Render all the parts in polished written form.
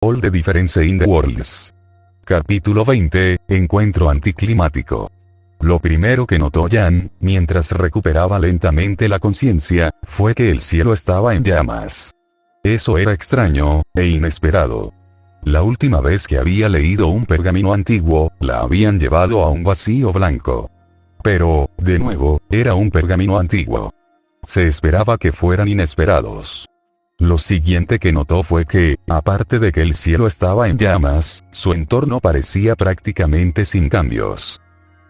All the difference in the worlds. Capítulo 20, Encuentro anticlimático. Lo primero que notó Jan, mientras recuperaba lentamente la conciencia, fue que el cielo estaba en llamas. Eso era extraño, e inesperado. La última vez que había leído un pergamino antiguo, la habían llevado a un vacío blanco. Pero, de nuevo, era un pergamino antiguo. Se esperaba que fueran inesperados. Lo siguiente que notó fue que, aparte de que el cielo estaba en llamas, su entorno parecía prácticamente sin cambios.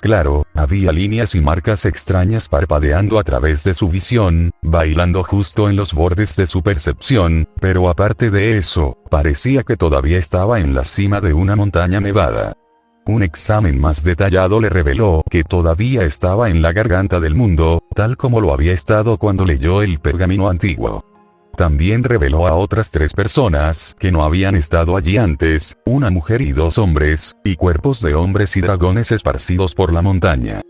Claro, había líneas y marcas extrañas parpadeando a través de su visión, bailando justo en los bordes de su percepción, pero aparte de eso, parecía que todavía estaba en la cima de una montaña nevada. Un examen más detallado le reveló que todavía estaba en la garganta del mundo, tal como lo había estado cuando leyó el pergamino antiguo. También reveló a otras 3 personas que no habían estado allí antes, una mujer y 2 hombres, y cuerpos de hombres y dragones esparcidos por la montaña.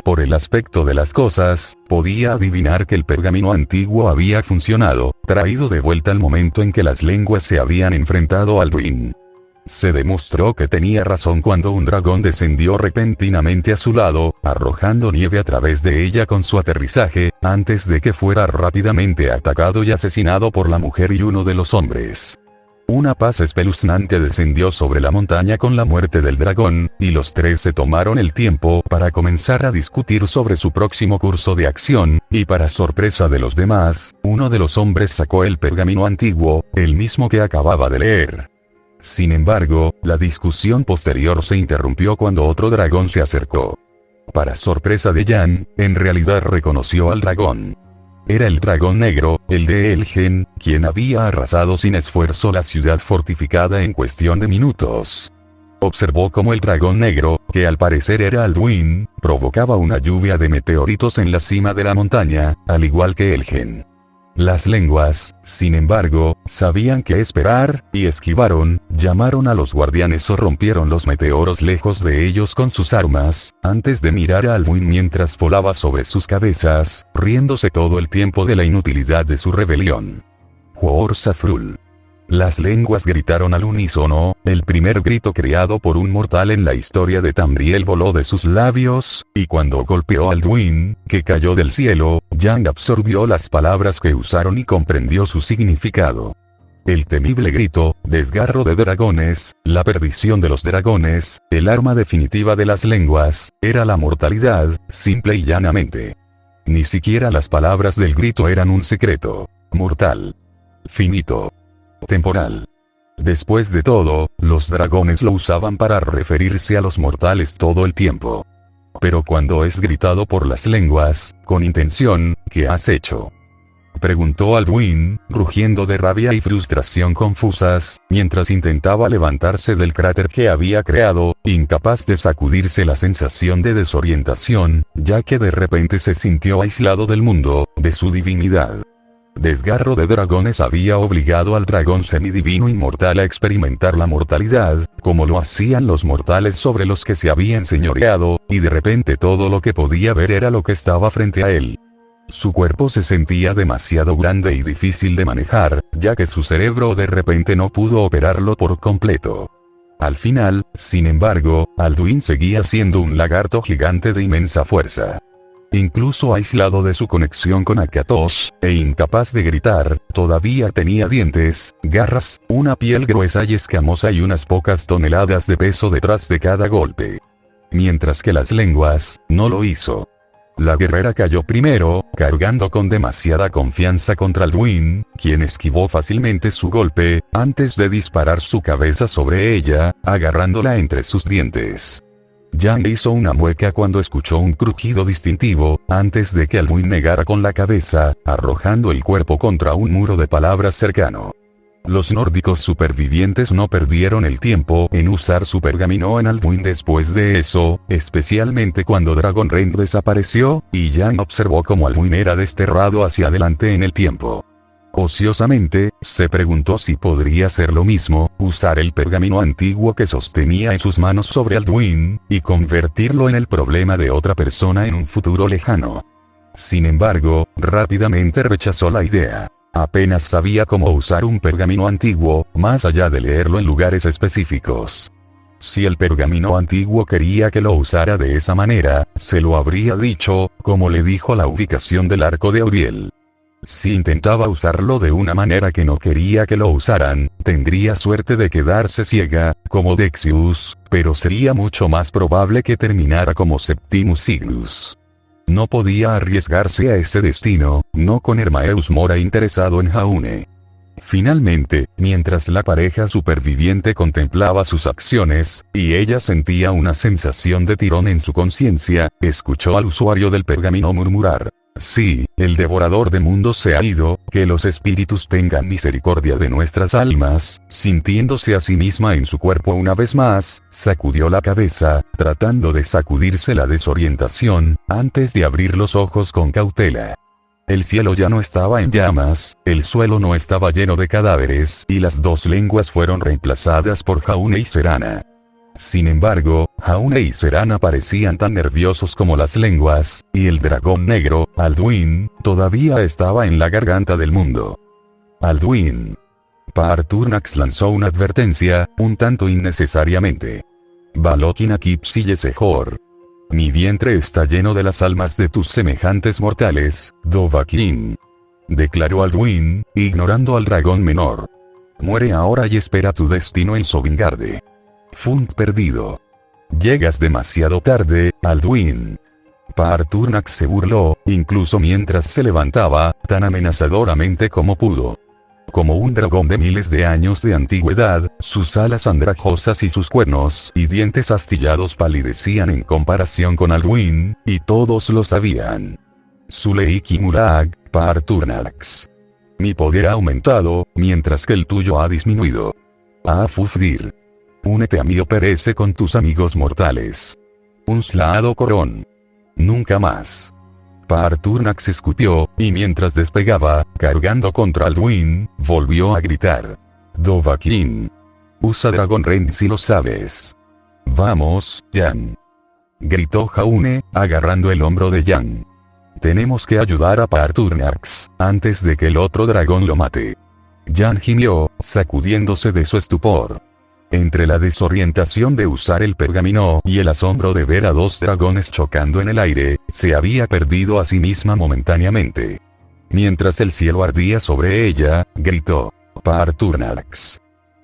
Por el aspecto de las cosas, podía adivinar que el pergamino antiguo había funcionado, traído de vuelta al momento en que las lenguas se habían enfrentado al Alduin. Se demostró que tenía razón cuando un dragón descendió repentinamente a su lado, arrojando nieve a través de ella con su aterrizaje, antes de que fuera rápidamente atacado y asesinado por la mujer y uno de los hombres. Una paz espeluznante descendió sobre la montaña con la muerte del dragón, y los 3 se tomaron el tiempo para comenzar a discutir sobre su próximo curso de acción, y para sorpresa de los demás, uno de los hombres sacó el pergamino antiguo, el mismo que acababa de leer. Sin embargo, la discusión posterior se interrumpió cuando otro dragón se acercó. Para sorpresa de Jan, en realidad reconoció al dragón. Era el dragón negro, el de Elgen, quien había arrasado sin esfuerzo la ciudad fortificada en cuestión de minutos. Observó cómo el dragón negro, que al parecer era Alduin, provocaba una lluvia de meteoritos en la cima de la montaña, al igual que Elgen. Las lenguas, sin embargo, sabían qué esperar, y esquivaron, llamaron a los guardianes o rompieron los meteoros lejos de ellos con sus armas, antes de mirar a Alduin mientras volaba sobre sus cabezas, riéndose todo el tiempo de la inutilidad de su rebelión. Huor Safrul. Las lenguas gritaron al unísono, el primer grito creado por un mortal en la historia de Tamriel voló de sus labios, y cuando golpeó a Alduin, que cayó del cielo, Jan absorbió las palabras que usaron y comprendió su significado. El temible grito, desgarro de dragones, la perdición de los dragones, el arma definitiva de las lenguas, era la mortalidad, simple y llanamente. Ni siquiera las palabras del grito eran un secreto. Mortal. Finito. Temporal. Después de todo, los dragones lo usaban para referirse a los mortales todo el tiempo. Pero cuando es gritado por las lenguas, con intención, ¿qué has hecho?, preguntó Alduin, rugiendo de rabia y frustración confusas, mientras intentaba levantarse del cráter que había creado, incapaz de sacudirse la sensación de desorientación, ya que de repente se sintió aislado del mundo, de su divinidad. Desgarro de dragones había obligado al dragón semidivino inmortal a experimentar la mortalidad, como lo hacían los mortales sobre los que se había enseñoreado, y de repente todo lo que podía ver era lo que estaba frente a él. Su cuerpo se sentía demasiado grande y difícil de manejar, ya que su cerebro de repente no pudo operarlo por completo. Al final, sin embargo, Alduin seguía siendo un lagarto gigante de inmensa fuerza. Incluso aislado de su conexión con Akatosh, e incapaz de gritar, todavía tenía dientes, garras, una piel gruesa y escamosa y unas pocas toneladas de peso detrás de cada golpe. Mientras que las lenguas, no lo hizo. La guerrera cayó primero, cargando con demasiada confianza contra Alduin, quien esquivó fácilmente su golpe, antes de disparar su cabeza sobre ella, agarrándola entre sus dientes. Jan hizo una mueca cuando escuchó un crujido distintivo, antes de que Alduin negara con la cabeza, arrojando el cuerpo contra un muro de palabras cercano. Los nórdicos supervivientes no perdieron el tiempo en usar su pergamino en Alduin después de eso, especialmente cuando Dragonrend desapareció, y Jan observó cómo Alduin era desterrado hacia adelante en el tiempo. Ociosamente, se preguntó si podría ser lo mismo, usar el pergamino antiguo que sostenía en sus manos sobre Alduin, y convertirlo en el problema de otra persona en un futuro lejano. Sin embargo, rápidamente rechazó la idea. Apenas sabía cómo usar un pergamino antiguo, más allá de leerlo en lugares específicos. Si el pergamino antiguo quería que lo usara de esa manera, se lo habría dicho, como le dijo la ubicación del arco de Auriel. Si intentaba usarlo de una manera que no quería que lo usaran, tendría suerte de quedarse ciega, como Dexius, pero sería mucho más probable que terminara como Septimus Signus. No podía arriesgarse a ese destino, no con Hermaeus Mora interesado en Jaune. Finalmente, mientras la pareja superviviente contemplaba sus acciones, y ella sentía una sensación de tirón en su conciencia, escuchó al usuario del pergamino murmurar: «Sí, el devorador de mundos se ha ido, que los espíritus tengan misericordia de nuestras almas». Sintiéndose a sí misma en su cuerpo una vez más, sacudió la cabeza, tratando de sacudirse la desorientación, antes de abrir los ojos con cautela. El cielo ya no estaba en llamas, el suelo no estaba lleno de cadáveres, y las dos lenguas fueron reemplazadas por Jaune y Serana. Sin embargo, Jaune y Serana parecían tan nerviosos como las lenguas, y el dragón negro, Alduin, todavía estaba en la garganta del mundo. Alduin. Paarthurnax lanzó una advertencia, un tanto innecesariamente. Balokin Akipsi Yesehor. Mi vientre está lleno de las almas de tus semejantes mortales, Dovahkiin. Declaró Alduin, ignorando al dragón menor. Muere ahora y espera tu destino en Sovingarde. Fund perdido. Llegas demasiado tarde, Alduin. Paarthurnax se burló, incluso mientras se levantaba, tan amenazadoramente como pudo. Como un dragón de miles de años de antigüedad, sus alas andrajosas y sus cuernos y dientes astillados palidecían en comparación con Alduin, y todos lo sabían. Suleiki Murag, Paarthurnax. Mi poder ha aumentado, mientras que el tuyo ha disminuido. Afufdir. Únete a mí o perece con tus amigos mortales. Un Slaado Corón. Nunca más. Paarthurnax escupió, y mientras despegaba, cargando contra Alduin, volvió a gritar. Dovahkiin. Usa Dragon Rend si lo sabes. Vamos, Jan. Gritó Jaune, agarrando el hombro de Jan. Tenemos que ayudar a Paarthurnax, antes de que el otro dragón lo mate. Jan gimió, sacudiéndose de su estupor. Entre la desorientación de usar el pergamino y el asombro de ver a dos dragones chocando en el aire, se había perdido a sí misma momentáneamente. Mientras el cielo ardía sobre ella, gritó: Paarthurnax.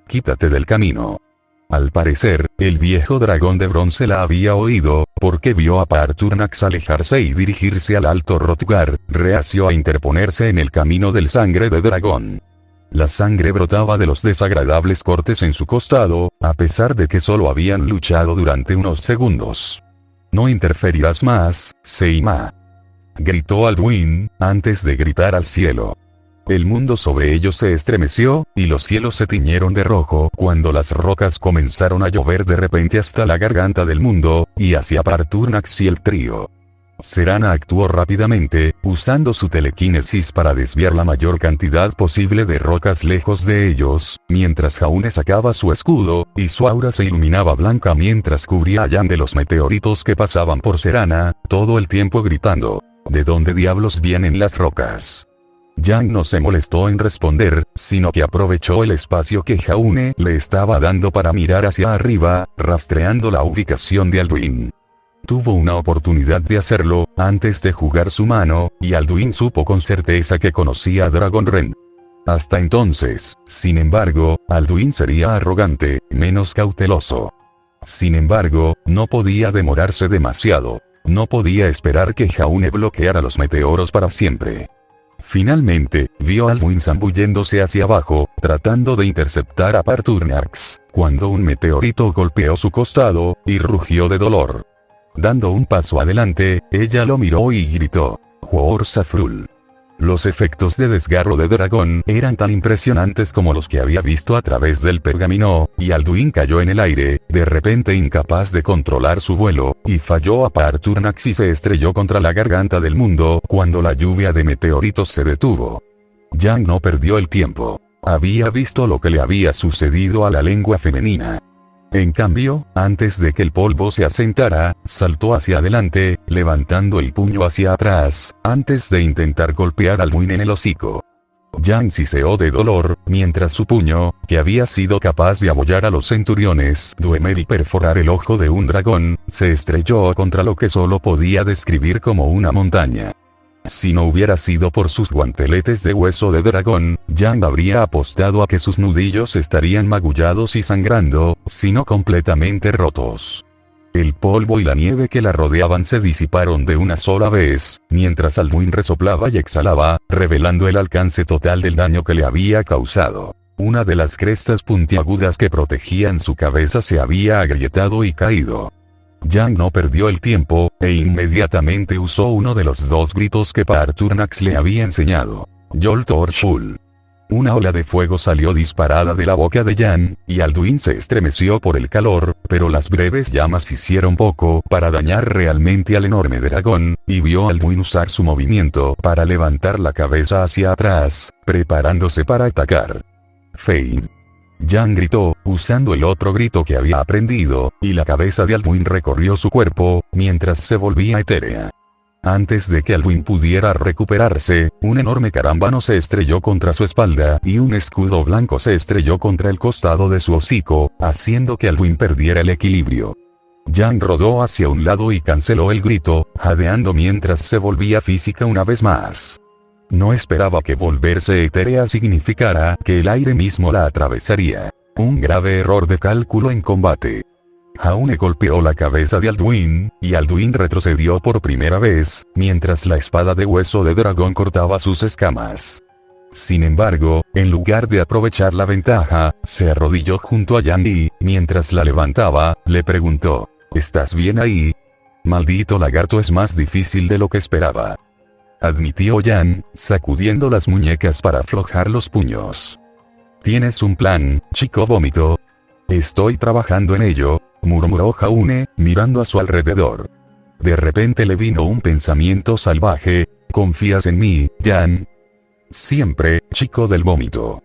Quítate del camino. Al parecer, el viejo dragón de bronce la había oído, porque vio a Paarthurnax alejarse y dirigirse al alto Hrothgar, reacio a interponerse en el camino del sangre de dragón. La sangre brotaba de los desagradables cortes en su costado, a pesar de que solo habían luchado durante unos segundos. No interferirás más, Seima. Gritó Alduin, antes de gritar al cielo. El mundo sobre ellos se estremeció, y los cielos se tiñeron de rojo cuando las rocas comenzaron a llover de repente hasta la garganta del mundo, y hacia Paarthurnax y el trío. Serana actuó rápidamente, usando su telequinesis para desviar la mayor cantidad posible de rocas lejos de ellos, mientras Jaune sacaba su escudo, y su aura se iluminaba blanca mientras cubría a Jan de los meteoritos que pasaban por Serana, todo el tiempo gritando: ¿de dónde diablos vienen las rocas? Jan no se molestó en responder, sino que aprovechó el espacio que Jaune le estaba dando para mirar hacia arriba, rastreando la ubicación de Alduin. Tuvo una oportunidad de hacerlo, antes de jugar su mano, y Alduin supo con certeza que conocía a Dragonrend. Hasta entonces, sin embargo, Alduin sería arrogante, menos cauteloso. Sin embargo, no podía demorarse demasiado. No podía esperar que Jaune bloqueara los meteoros para siempre. Finalmente, vio a Alduin zambulléndose hacia abajo, tratando de interceptar a Paarthurnax, cuando un meteorito golpeó su costado, y rugió de dolor. Dando un paso adelante, ella lo miró y gritó: Huor Safrul. Los efectos de desgarro de dragón eran tan impresionantes como los que había visto a través del pergamino, y Alduin cayó en el aire, de repente incapaz de controlar su vuelo, y falló a Paarthurnax y se estrelló contra la garganta del mundo, cuando la lluvia de meteoritos se detuvo. Jan no perdió el tiempo. Había visto lo que le había sucedido a la lengua femenina. En cambio, antes de que el polvo se asentara, saltó hacia adelante, levantando el puño hacia atrás, antes de intentar golpear a Alduin en el hocico. Yang siseó de dolor, mientras su puño, que había sido capaz de abollar a los centuriones Dwemer y perforar el ojo de un dragón, se estrelló contra lo que solo podía describir como una montaña. Si no hubiera sido por sus guanteletes de hueso de dragón, Yang habría apostado a que sus nudillos estarían magullados y sangrando, sino completamente rotos. El polvo y la nieve que la rodeaban se disiparon de una sola vez, mientras Alduin resoplaba y exhalaba, revelando el alcance total del daño que le había causado. Una de las crestas puntiagudas que protegían su cabeza se había agrietado y caído. Yang no perdió el tiempo, e inmediatamente usó uno de los dos gritos que Paarthurnax le había enseñado. Yoltor Shul. Una ola de fuego salió disparada de la boca de Yang, y Alduin se estremeció por el calor, pero las breves llamas hicieron poco para dañar realmente al enorme dragón, y vio a Alduin usar su movimiento para levantar la cabeza hacia atrás, preparándose para atacar. Fein. Yang gritó, usando el otro grito que había aprendido, y la cabeza de Alduin recorrió su cuerpo, mientras se volvía etérea. Antes de que Alduin pudiera recuperarse, un enorme carámbano se estrelló contra su espalda y un escudo blanco se estrelló contra el costado de su hocico, haciendo que Alduin perdiera el equilibrio. Yang rodó hacia un lado y canceló el grito, jadeando mientras se volvía física una vez más. No esperaba que volverse etérea significara que el aire mismo la atravesaría. Un grave error de cálculo en combate. Jaune golpeó la cabeza de Alduin, y Alduin retrocedió por primera vez, mientras la espada de hueso de dragón cortaba sus escamas. Sin embargo, en lugar de aprovechar la ventaja, se arrodilló junto a Yang y, mientras la levantaba, le preguntó, ¿estás bien ahí? Maldito lagarto, es más difícil de lo que esperaba. Admitió Yang, sacudiendo las muñecas para aflojar los puños. ¿Tienes un plan, chico vómito? Estoy trabajando en ello, murmuró Jaune, mirando a su alrededor. De repente le vino un pensamiento salvaje. ¿Confías en mí, Yang? Siempre, chico del vómito.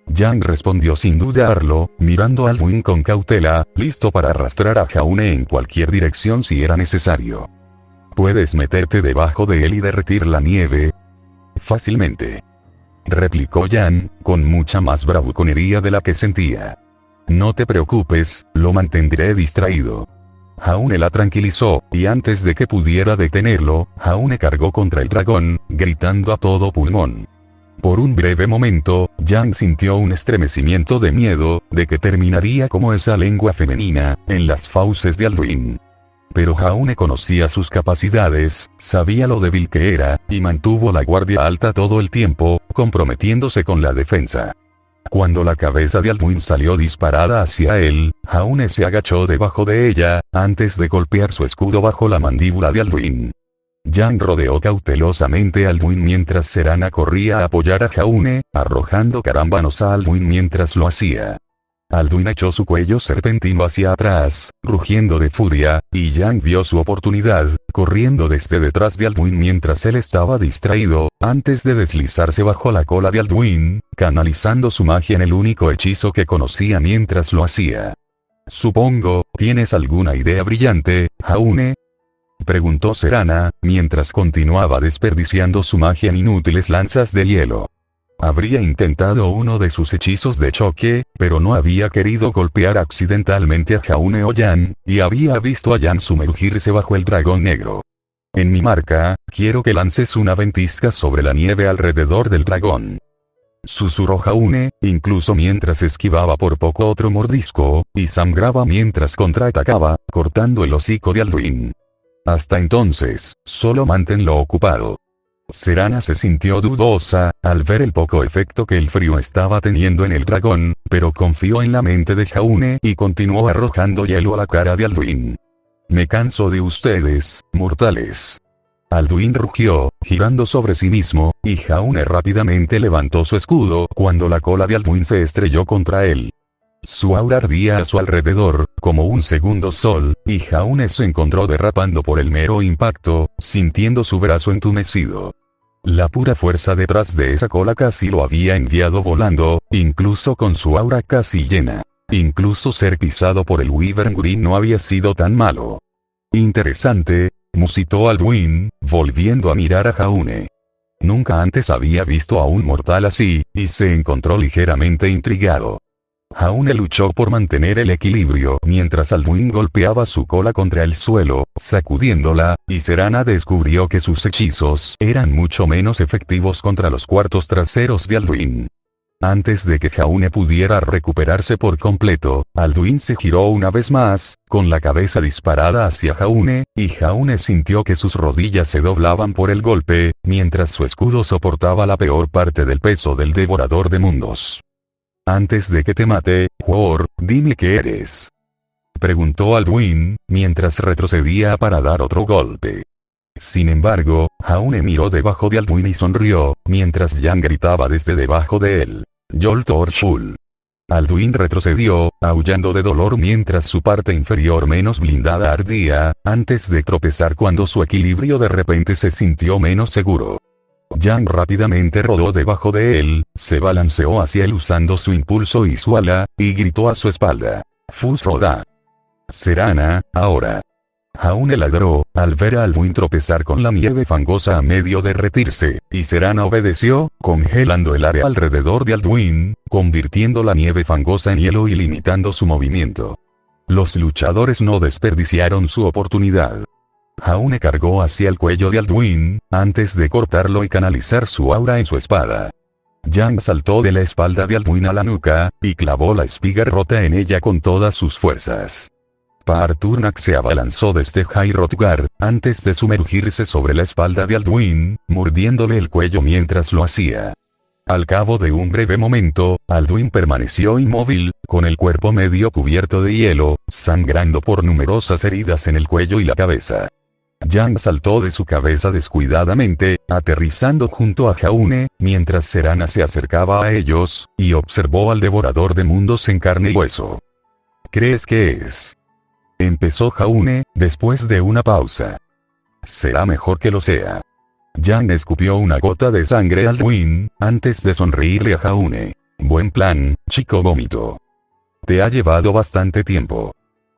Yang respondió sin dudarlo, mirando a Alduin con cautela, listo para arrastrar a Jaune en cualquier dirección si era necesario. ¿Puedes meterte debajo de él y derretir la nieve? Fácilmente. Replicó Yang, con mucha más bravuconería de la que sentía. No te preocupes, lo mantendré distraído. Jaune la tranquilizó, y antes de que pudiera detenerlo, Jaune cargó contra el dragón, gritando a todo pulmón. Por un breve momento, Yang sintió un estremecimiento de miedo, de que terminaría como esa lengua femenina, en las fauces de Alduin. Pero Jaune conocía sus capacidades, sabía lo débil que era, y mantuvo la guardia alta todo el tiempo, comprometiéndose con la defensa. Cuando la cabeza de Alduin salió disparada hacia él, Jaune se agachó debajo de ella, antes de golpear su escudo bajo la mandíbula de Alduin. Yang rodeó cautelosamente a Alduin mientras Serana corría a apoyar a Jaune, arrojando carámbanos a Alduin mientras lo hacía. Alduin echó su cuello serpentino hacia atrás, rugiendo de furia, y Yang vio su oportunidad, corriendo desde detrás de Alduin mientras él estaba distraído, antes de deslizarse bajo la cola de Alduin, canalizando su magia en el único hechizo que conocía mientras lo hacía. Supongo, ¿tienes alguna idea brillante, Jaune? Preguntó Serana, mientras continuaba desperdiciando su magia en inútiles lanzas de hielo. Habría intentado uno de sus hechizos de choque, pero no había querido golpear accidentalmente a Jaune o Yang, y había visto a Yang sumergirse bajo el dragón negro. En mi marca, quiero que lances una ventisca sobre la nieve alrededor del dragón. Susurró Jaune, incluso mientras esquivaba por poco otro mordisco, y sangraba mientras contraatacaba, cortando el hocico de Alduin. Hasta entonces, solo manténlo ocupado. Serana se sintió dudosa, al ver el poco efecto que el frío estaba teniendo en el dragón, pero confió en la mente de Jaune y continuó arrojando hielo a la cara de Alduin. Me canso de ustedes, mortales. Alduin rugió, girando sobre sí mismo, y Jaune rápidamente levantó su escudo cuando la cola de Alduin se estrelló contra él. Su aura ardía a su alrededor, como un segundo sol, y Jaune se encontró derrapando por el mero impacto, sintiendo su brazo entumecido. La pura fuerza detrás de esa cola casi lo había enviado volando, incluso con su aura casi llena. Incluso ser pisado por el Wyvern Green no había sido tan malo. Interesante, musitó Alduin, volviendo a mirar a Jaune. Nunca antes había visto a un mortal así, y se encontró ligeramente intrigado. Jaune luchó por mantener el equilibrio mientras Alduin golpeaba su cola contra el suelo, sacudiéndola, y Serana descubrió que sus hechizos eran mucho menos efectivos contra los cuartos traseros de Alduin. Antes de que Jaune pudiera recuperarse por completo, Alduin se giró una vez más, con la cabeza disparada hacia Jaune, y Jaune sintió que sus rodillas se doblaban por el golpe, mientras su escudo soportaba la peor parte del peso del devorador de mundos. «Antes de que te mate, Huor, dime qué eres», preguntó Alduin, mientras retrocedía para dar otro golpe. Sin embargo, Jaune miró debajo de Alduin y sonrió, mientras Yang gritaba desde debajo de él: «Yoltor Shul». Alduin retrocedió, aullando de dolor mientras su parte inferior menos blindada ardía, antes de tropezar cuando su equilibrio de repente se sintió menos seguro. Yang rápidamente rodó debajo de él, se balanceó hacia él usando su impulso y su ala, y gritó a su espalda: «Fus Roda». «Serana, ahora». Jaune ladró, al ver a Alduin tropezar con la nieve fangosa a medio derretirse, y Serana obedeció, congelando el área alrededor de Alduin, convirtiendo la nieve fangosa en hielo y limitando su movimiento. Los luchadores no desperdiciaron su oportunidad. Jaune cargó hacia el cuello de Alduin, antes de cortarlo y canalizar su aura en su espada. Yang saltó de la espalda de Alduin a la nuca, y clavó la espiga rota en ella con todas sus fuerzas. Paarthurnax se abalanzó desde Hrothgar, antes de sumergirse sobre la espalda de Alduin, mordiéndole el cuello mientras lo hacía. Al cabo de un breve momento, Alduin permaneció inmóvil, con el cuerpo medio cubierto de hielo, sangrando por numerosas heridas en el cuello y la cabeza. Yang saltó de su cabeza descuidadamente, aterrizando junto a Jaune, mientras Serana se acercaba a ellos, y observó al devorador de mundos en carne y hueso. «¿Crees que es?», empezó Jaune, después de una pausa. «Será mejor que lo sea». Yang escupió una gota de sangre a Alduin, antes de sonreírle a Jaune. «Buen plan, chico vómito. Te ha llevado bastante tiempo».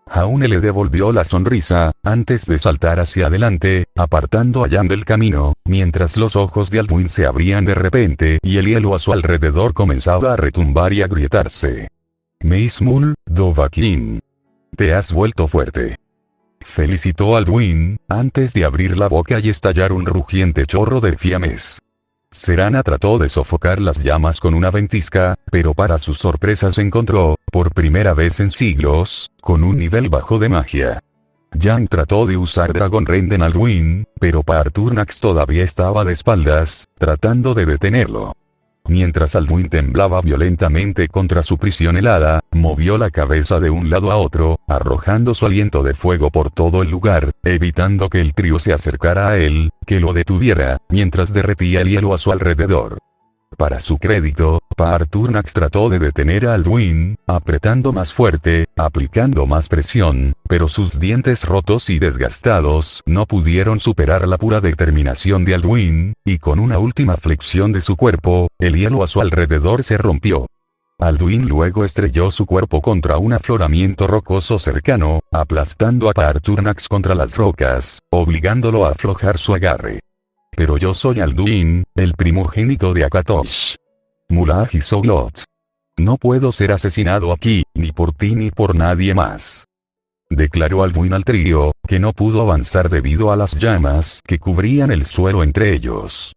Jaune le devolvió la sonrisa, antes de saltar hacia adelante, apartando a Yang del camino, mientras los ojos de Alduin se abrían de repente y el hielo a su alrededor comenzaba a retumbar y agrietarse. «Meismul, Dovahkiin. Te has vuelto fuerte», felicitó Alduin, antes de abrir la boca y estallar un rugiente chorro de fiames. Serana trató de sofocar las llamas con una ventisca, pero para su sorpresa se encontró, por primera vez en siglos, con un nivel bajo de magia. Yang trató de usar Dragon Rend en Alduin, pero Paarthurnax todavía estaba de espaldas, tratando de detenerlo. Mientras Alduin temblaba violentamente contra su prisión helada, movió la cabeza de un lado a otro, arrojando su aliento de fuego por todo el lugar, evitando que el trío se acercara a él, que lo detuviera, mientras derretía el hielo a su alrededor. Para su crédito, Paarthurnax trató de detener a Alduin, apretando más fuerte, aplicando más presión, pero sus dientes rotos y desgastados no pudieron superar la pura determinación de Alduin, y con una última flexión de su cuerpo, el hielo a su alrededor se rompió. Alduin luego estrelló su cuerpo contra un afloramiento rocoso cercano, aplastando a Paarthurnax contra las rocas, obligándolo a aflojar su agarre. «Pero yo soy Alduin, el primogénito de Akatosh. Mullah y Soglot. No puedo ser asesinado aquí, ni por ti ni por nadie más», declaró Alduin al trío, que no pudo avanzar debido a las llamas que cubrían el suelo entre ellos.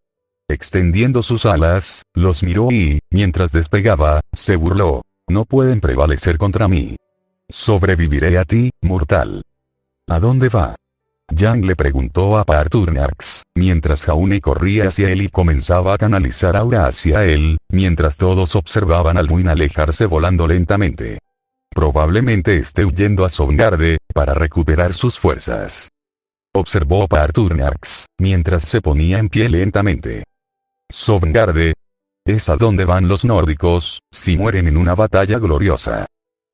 Extendiendo sus alas, los miró y, mientras despegaba, se burló. «No pueden prevalecer contra mí. Sobreviviré a ti, mortal». «¿A dónde va?», Yang le preguntó a Paarthurnax, mientras Jaune corría hacia él y comenzaba a canalizar aura hacia él, mientras todos observaban a Alduin alejarse volando lentamente. «Probablemente esté huyendo a Sovngarde, para recuperar sus fuerzas», observó Paarthurnax, mientras se ponía en pie lentamente. «Sovngarde. Es a donde van los nórdicos, si mueren en una batalla gloriosa»,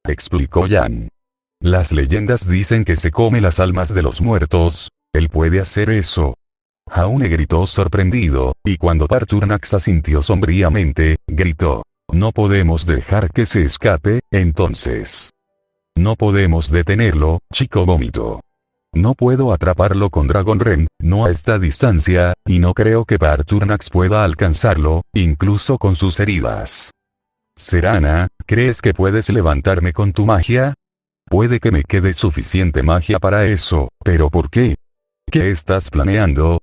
explicó Yang. «Las leyendas dicen que se come las almas de los muertos. ¿Él puede hacer eso?». Jaune gritó sorprendido, y cuando Paarthurnax asintió sombríamente, gritó: «No podemos dejar que se escape, entonces. No podemos detenerlo, chico vómito». No puedo atraparlo con Dragon Ren, no a esta distancia, y no creo que Parturnax pueda alcanzarlo, incluso con sus heridas. Serana, ¿crees que puedes levantarme con tu magia? Puede que me quede suficiente magia para eso, pero ¿por qué? ¿Qué estás planeando?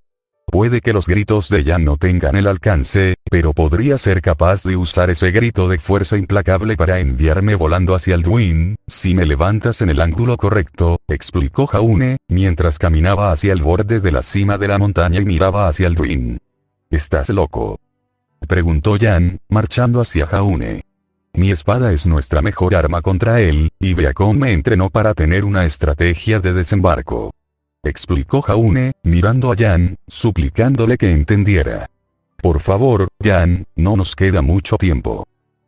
Puede que los gritos de Yan no tengan el alcance, pero podría ser capaz de usar ese grito de fuerza implacable para enviarme volando hacia Alduin, si me levantas en el ángulo correcto, explicó Jaune, mientras caminaba hacia el borde de la cima de la montaña y miraba hacia Alduin. ¿Estás loco?, preguntó Yan, marchando hacia Jaune. Mi espada es nuestra mejor arma contra él, y Beacon me entrenó para tener una estrategia de desembarco, explicó Jaune, mirando a Yan, suplicándole que entendiera. Por favor, Yan, no nos queda mucho tiempo.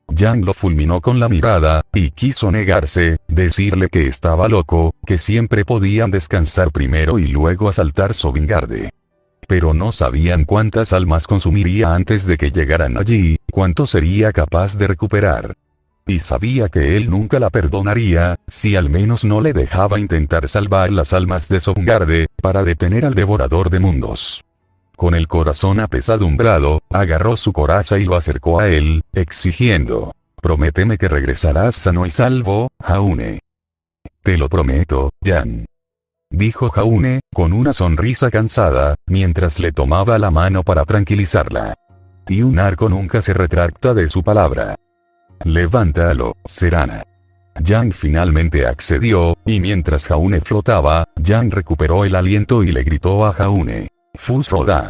Yan lo fulminó con la mirada, y quiso negarse, decirle que estaba loco, que siempre podían descansar primero y luego asaltar Sovngarde. Pero no sabían cuántas almas consumiría antes de que llegaran allí, cuánto sería capaz de recuperar. Y sabía que él nunca la perdonaría, si al menos no le dejaba intentar salvar las almas de Sovngarde, para detener al devorador de mundos. Con el corazón apesadumbrado, agarró su coraza y lo acercó a él, exigiendo: «Prométeme que regresarás sano y salvo, Jaune». «Te lo prometo, Yan», dijo Jaune, con una sonrisa cansada, mientras le tomaba la mano para tranquilizarla. Y un arco nunca se retracta de su palabra. «Levántalo, Serana». Yan finalmente accedió, y mientras Jaune flotaba, Yan recuperó el aliento y le gritó a Jaune: «Fusroda».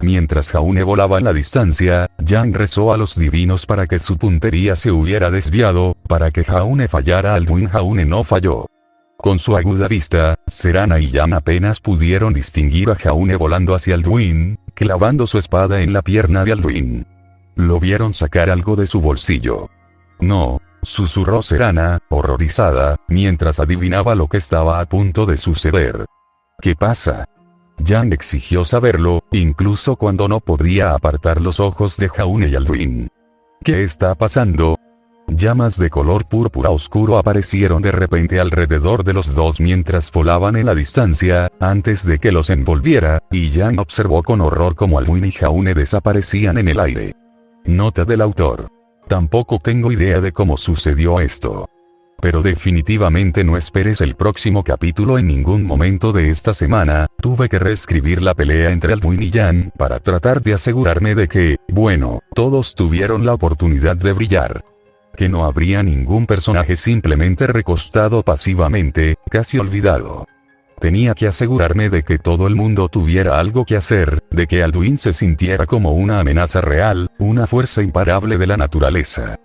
Mientras Jaune volaba en la distancia, Yan rezó a los divinos para que su puntería se hubiera desviado, para que Jaune fallara. Alduin Jaune no falló. Con su aguda vista, Serana y Yan apenas pudieron distinguir a Jaune volando hacia Alduin, clavando su espada en la pierna de Alduin. Lo vieron sacar algo de su bolsillo. «No», susurró Serana, horrorizada, mientras adivinaba lo que estaba a punto de suceder. «¿Qué pasa?». Yan exigió saberlo, incluso cuando no podía apartar los ojos de Jaune y Alduin. «¿Qué está pasando?». Llamas de color púrpura oscuro aparecieron de repente alrededor de los dos mientras volaban en la distancia, antes de que los envolviera, y Yan observó con horror cómo Alduin y Jaune desaparecían en el aire. Nota del autor. Tampoco tengo idea de cómo sucedió esto. Pero definitivamente no esperes el próximo capítulo en ningún momento de esta semana. Tuve que reescribir la pelea entre Alduin y Yan para tratar de asegurarme de que, bueno, todos tuvieron la oportunidad de brillar. Que no habría ningún personaje simplemente recostado pasivamente, casi olvidado. Tenía que asegurarme de que todo el mundo tuviera algo que hacer, de que Alduin se sintiera como una amenaza real, una fuerza imparable de la naturaleza.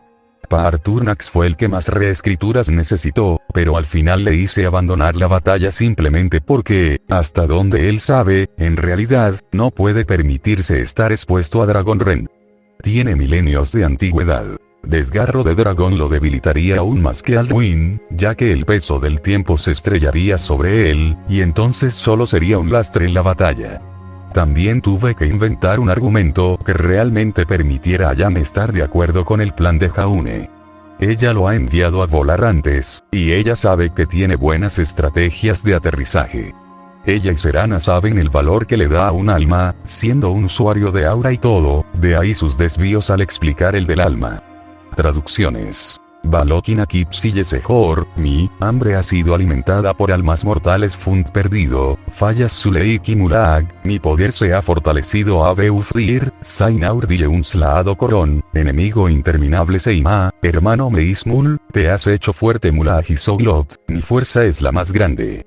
Parturnax fue el que más reescrituras necesitó, pero al final le hice abandonar la batalla simplemente porque, hasta donde él sabe, en realidad, no puede permitirse estar expuesto a Dragon Ren. Tiene milenios de antigüedad. Desgarro de dragón lo debilitaría aún más que Alduin, ya que el peso del tiempo se estrellaría sobre él, y entonces solo sería un lastre en la batalla. También tuve que inventar un argumento que realmente permitiera a Yan estar de acuerdo con el plan de Jaune. Ella lo ha enviado a volar antes, y ella sabe que tiene buenas estrategias de aterrizaje. Ella y Serana saben el valor que le da a un alma, siendo un usuario de aura y todo, de ahí sus desvíos al explicar el del alma. Traducciones. Balokin Kipsi Yesehor, mi hambre ha sido alimentada por almas mortales Fund perdido, Fallas Sulei Kimulag, mi poder se ha fortalecido a Beufdir, Sainaur Dieunslaado Corón, enemigo interminable Seima, hermano Meismul, te has hecho fuerte Mulaj y Soglot, mi fuerza es la más grande.